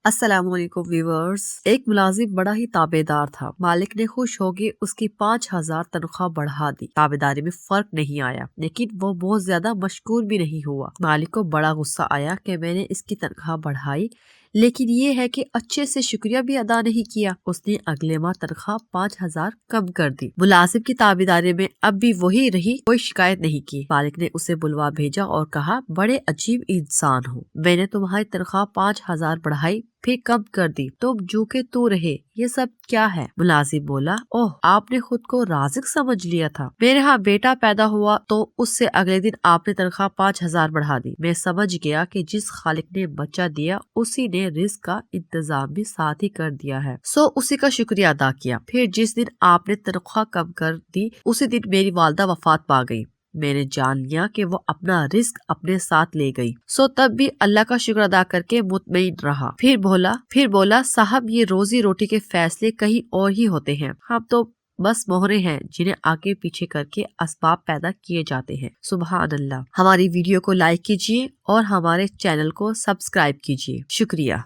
अस्सलाम वालेकुम व्यूअर्स। एक मुलाजिम बड़ा ही ताबेदार था। मालिक ने खुश होकर उसकी 5,000 तनख्वाह बढ़ा दी। ताबेदारी में फर्क नहीं आया, लेकिन वो बहुत ज्यादा मशकूर भी नहीं हुआ। मालिक को बड़ा गुस्सा आया कि मैंने इसकी तनख्वाह बढ़ाई, लेकिन ये है कि अच्छे से शुक्रिया भी अदा नहीं किया। उसने अगले माह तनख्वाह 5,000 कम कर दी। मुलाजिम की ताबेदारी में अब भी वही रही, कोई शिकायत नहीं की। मालिक ने उसे बुलवा भेजा और कहा, बड़े अजीब इंसान हो, मैंने तुम्हारी तनख्वाह 5,000 बढ़ाई फिर कम कर दी, तुम जो के तू रहे, ये सब क्या है? मुलाजिम बोला, ओह, आपने खुद को राज़िक समझ लिया था। मेरे यहाँ बेटा पैदा हुआ तो उससे अगले दिन आपने तनख्वाह 5,000 बढ़ा दी। मैं समझ गया कि जिस खालिक ने बच्चा दिया उसी ने रिस्क का इंतजाम भी साथ ही कर दिया है, सो उसी का शुक्रिया अदा किया। फिर जिस दिन आपने तनख्वाह कम कर दी उसी दिन मेरी वालदा वफात पा गई। मैंने जान लिया कि वो अपना रिस्क अपने साथ ले गई, सो तब भी अल्लाह का शुक्र अदा करके मुतमईन रहा। फिर बोला साहब, ये रोजी रोटी के फैसले कहीं और ही होते हैं, हम तो बस मोहरे हैं जिन्हें आगे पीछे करके असबाब पैदा किए जाते हैं। सुभान अल्लाह। हमारी वीडियो को लाइक कीजिए और हमारे चैनल को सब्सक्राइब कीजिए। शुक्रिया।